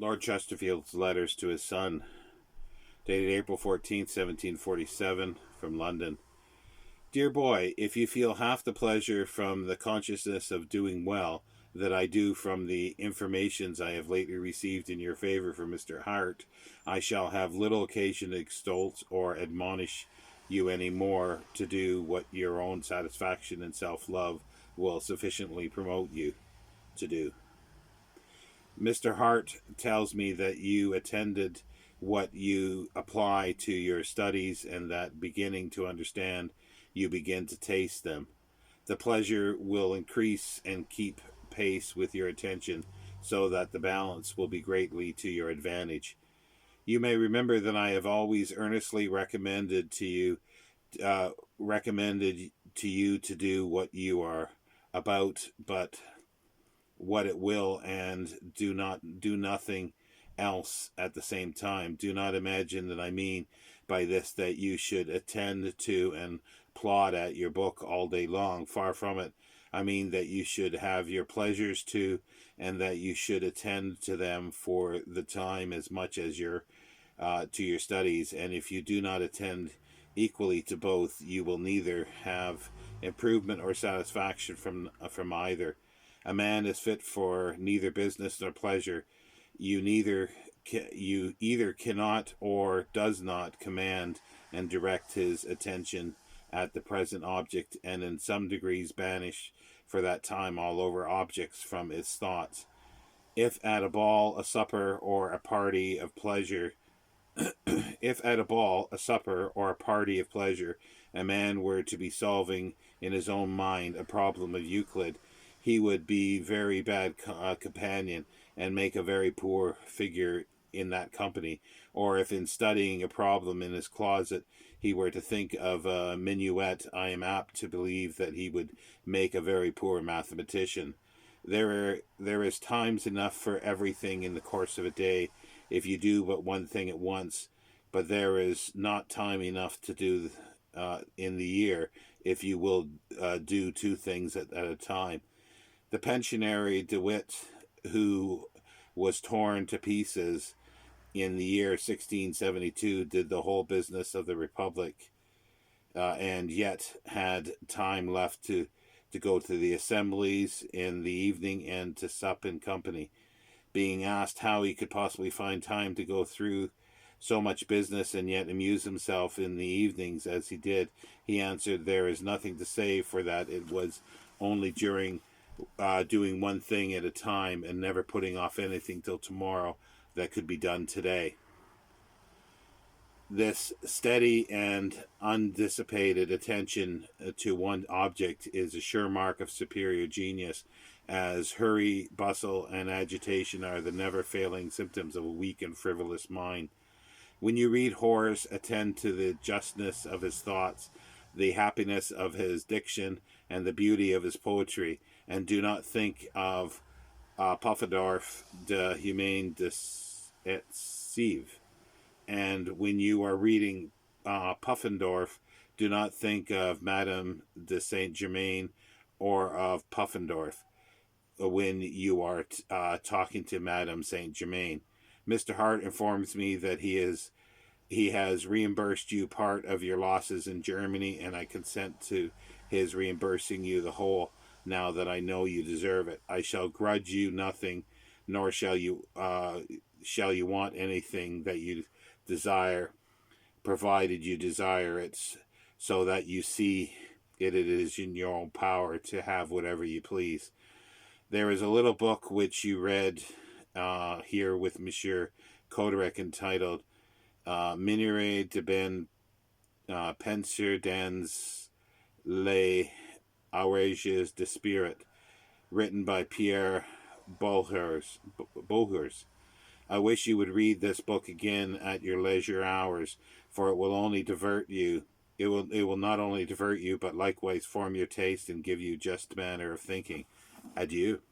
Lord Chesterfield's letters to his son, dated April 14th, 1747, from London. Dear boy, if you feel half the pleasure from the consciousness of doing well that I do from the informations I have lately received in your favor from Mr. Hart, I shall have little occasion to extol or admonish you any more to do what your own satisfaction and self-love will sufficiently promote you to do. Mr. Hart tells me that you attended what you apply to your studies, and that beginning to understand, you begin to taste them. The pleasure will increase and keep pace with your attention, so that the balance will be greatly to your advantage. You may remember that I have always earnestly recommended to you to do what you are about, but what it will, and do nothing else at the same time. Do not imagine that I mean by this that you should attend to and plod at your book all day long. Far from it. I mean that you should have your pleasures too, and that you should attend to them for the time as much as to your studies. And if you do not attend equally to both, you will neither have improvement or satisfaction from either. A man is fit for neither business nor pleasure. You either cannot or does not command and direct his attention at the present object, and in some degrees banish for that time all over objects from its thoughts. If at a ball, a supper, or a party of pleasure, if at a ball, a supper, or a party of pleasure, a man were to be solving in his own mind a problem of Euclid, he would be very bad companion, and make a very poor figure in that company. Or if in studying a problem in his closet he were to think of a minuet, I am apt to believe that he would make a very poor mathematician. There is times enough for everything in the course of a day, if you do but one thing at once, but there is not time enough to do in the year, if you will do two things at a time. The pensionary DeWitt, who was torn to pieces in the year 1672, did the whole business of the Republic, and yet had time left to go to the assemblies in the evening and to sup in company. Being asked how he could possibly find time to go through so much business and yet amuse himself in the evenings as he did, he answered, "There is nothing to say for that. It was only during doing one thing at a time, and never putting off anything till tomorrow that could be done today." This steady and undissipated attention to one object is a sure mark of superior genius, as hurry, bustle, and agitation are the never-failing symptoms of a weak and frivolous mind. When you read Horace, attend to the justness of his thoughts, the happiness of his diction, and the beauty of his poetry, and do not think of Puffendorf de Humaine et Sive. And when you are reading Puffendorf, do not think of Madame de Saint Germain or of Puffendorf when you are talking to Madame Saint Germain. Mr. Hart informs me that he has reimbursed you part of your losses in Germany, and I consent to his reimbursing you the whole, now that I know you deserve it. I shall grudge you nothing, nor shall you want anything that you desire, provided you desire it, so that you see it is in your own power to have whatever you please. There is a little book which you read here with Monsieur Coderic, entitled Minere de Ben Penser dans les Outrages de Spirit, written by Pierre Bohers. I wish you would read this book again at your leisure hours, for it will only divert you. It will not only divert you, but likewise form your taste and give you just manner of thinking. Adieu.